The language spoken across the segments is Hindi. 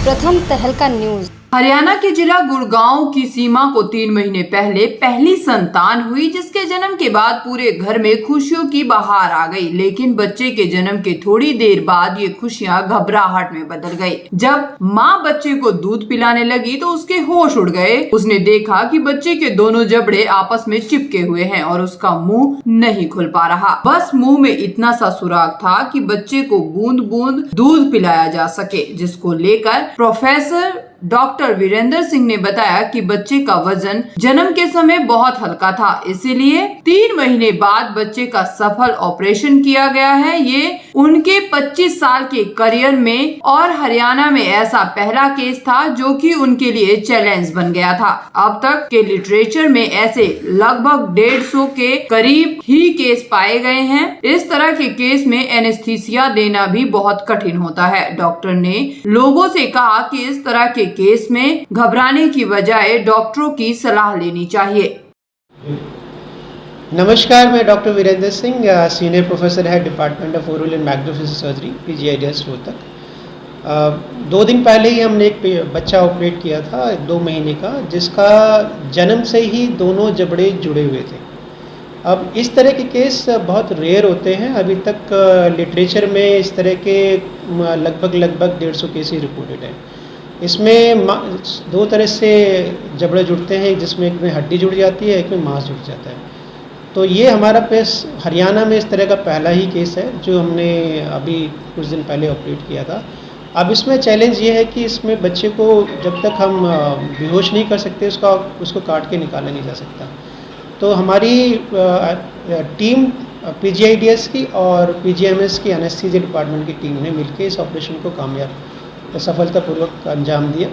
प्रथम तहलका न्यूज। हरियाणा के जिला गुड़गांव की सीमा को 3 महीने पहले पहली संतान हुई, जिसके जन्म के बाद पूरे घर में खुशियों की बहार आ गई। लेकिन बच्चे के जन्म के थोड़ी देर बाद ये खुशियां घबराहट में बदल गई। जब माँ बच्चे को दूध पिलाने लगी तो उसके होश उड़ गए। उसने देखा कि बच्चे के दोनों जबड़े आपस में चिपके हुए हैं और उसका मुंह नहीं खुल पा रहा। बस मुंह में इतना सा सुराग था कि बच्चे को बूंद बूंद दूध पिलाया जा सके, जिसको लेकर प्रोफेसर डॉक्टर वीरेंद्र सिंह ने बताया कि बच्चे का वजन जन्म के समय बहुत हल्का था, इसीलिए 3 महीने बाद बच्चे का सफल ऑपरेशन किया गया है। ये उनके 25 साल के करियर में और हरियाणा में ऐसा पहला केस था जो कि उनके लिए चैलेंज बन गया था। अब तक के लिटरेचर में ऐसे लगभग 150 के करीब ही केस पाए गए हैं। इस तरह के केस में एनेस्थीसिया देना भी बहुत कठिन होता है। डॉक्टर ने लोगों से कहा कि इस तरह के केस में घबराने की बजाय डॉक्टरों की सलाह लेनी चाहिए। नमस्कार, मैं doctor Virendra Singh, senior professor है department of oral and magnificent surgery, PGIDS Rohtak. 2 दिन पहले ही हमने एक बच्चा ऑपरेट किया था 2 महीने का, जिसका जन्म से ही दोनों जबड़े जुड़े हुए थे। अब इस तरह के केस बहुत रेयर होते हैं। अभी तक लिटरेचर में इस तरह के लगभग 150 केस ही रिपोर्टेड हैं। इसमें 2 तरह से जबड़े जुड़ते हैं, जिसमें एक में हड्डी जुड़ जाती है, एक में मांस जुड़ जाता है। तो ये हमारा केस हरियाणा में इस तरह का पहला ही केस है जो हमने अभी कुछ दिन पहले ऑपरेट किया था। अब इसमें चैलेंज ये है कि इसमें बच्चे को जब तक हम बेहोश नहीं कर सकते उसको काट के निकाला नहीं जा सकता। तो हमारी टीम PGIDS की और PGMS की एनेस्थीसिया डिपार्टमेंट की टीम ने मिलकर इस ऑपरेशन को कामयाब सफलतापूर्वक अंजाम दिया।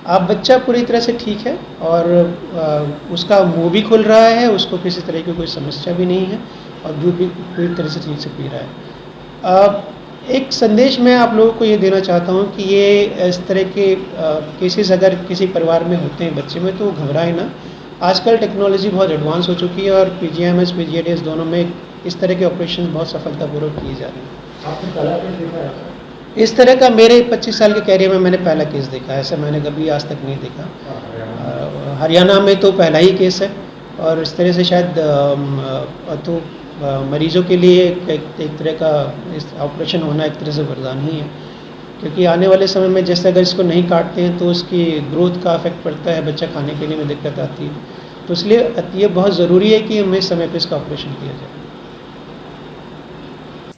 अब बच्चा पूरी तरह से ठीक है और उसका मुंह भी खुल रहा है, उसको किसी तरह की कोई समस्या भी नहीं है और दूध भी पूरी तरह से ठीक से पी रहा है। एक संदेश मैं आप लोगों को ये देना चाहता हूँ कि ये इस तरह के केसेस अगर किसी परिवार में होते हैं बच्चे में, तो घबराए ना। आजकल टेक्नोलॉजी बहुत एडवांस हो चुकी है और PGMS PGIDS दोनों में इस तरह के ऑपरेशन बहुत सफलतापूर्वक किए जा रहे हैं। आपने पहला केस देखा है? इस तरह का मेरे 25 साल के कैरियर में मैंने पहला केस देखा है। ऐसा मैंने कभी आज तक नहीं देखा। हरियाणा में तो पहला ही केस है और इस तरह से शायद मरीजों के लिए एक तरह का इस ऑपरेशन होना एक तरह से वरदान ही है, क्योंकि आने वाले समय में जैसे अगर इसको नहीं काटते हैं तो उसकी ग्रोथ का इफेक्ट पड़ता है, बच्चा खाने पीने में दिक्कत आती है। तो इसलिए ये बहुत ज़रूरी है कि हमें समय पर इसका ऑपरेशन किया जाए।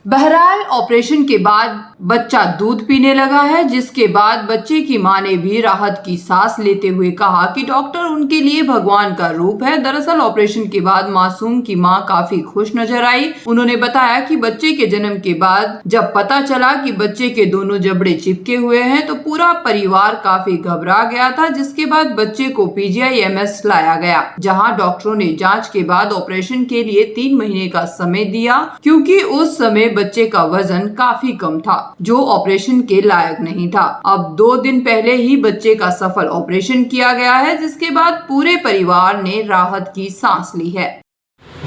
बहरहाल ऑपरेशन के बाद बच्चा दूध पीने लगा है, जिसके बाद बच्चे की मां ने भी राहत की सांस लेते हुए कहा कि डॉक्टर उनके लिए भगवान का रूप है। दरअसल ऑपरेशन के बाद मासूम की मां काफी खुश नजर आई। उन्होंने बताया कि बच्चे के जन्म के बाद जब पता चला कि बच्चे के दोनों जबड़े चिपके हुए हैं तो पूरा परिवार काफी घबरा गया था, जिसके बाद बच्चे को PGIMS लाया गया, जहाँ डॉक्टरों ने जाँच के बाद ऑपरेशन के लिए 3 महीने का समय दिया, क्योंकि उस समय बच्चे का वजन काफी कम था जो ऑपरेशन के लायक नहीं था। अब 2 दिन पहले ही बच्चे का सफल ऑपरेशन किया गया है, जिसके बाद पूरे परिवार ने राहत की सांस ली है।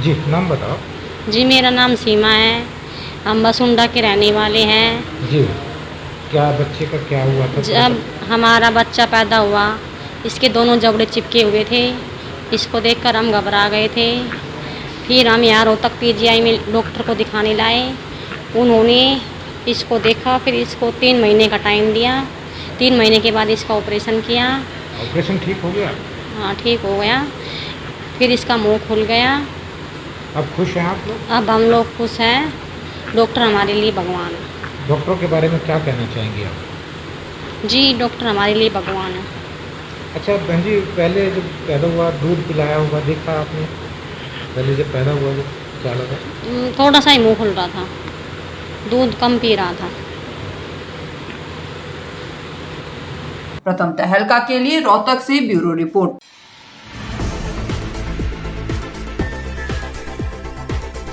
जी, नाम बताओ। जी, मेरा नाम सीमा है। हम बसुंडा के रहने वाले हैं। जी, क्या बच्चे का क्या हुआ था? जब हमारा बच्चा पैदा हुआ, इसके दोनों जबड़े चिपके हुए थे। इसको देखकर हम घबरा गए थे। फिर हम यहाँ रोहतक PGI में डॉक्टर को दिखाने लाए। उन्होंने इसको देखा, फिर इसको 3 महीने का टाइम दिया। 3 महीने के बाद इसका ऑपरेशन किया। ऑपरेशन ठीक हो गया? हाँ, ठीक हो गया। फिर इसका मुंह खुल गया। अब खुश हैं आप लोग? अब हम लोग खुश हैं। डॉक्टर हमारे लिए भगवान है। डॉक्टरों के बारे में क्या कहना चाहेंगे आप? जी, डॉक्टर हमारे लिए भगवान है। अच्छा बहन जी, पहले जब पैदा हुआ दूध पिलाया होगा, देखा आपने? पहले जब पैदा हुआ तो क्या लगा? थोड़ा सा ही मुँह खुल रहा था, दूध कम पी रहा था। प्रथम तहलका के लिए रोहतक से ब्यूरो रिपोर्ट।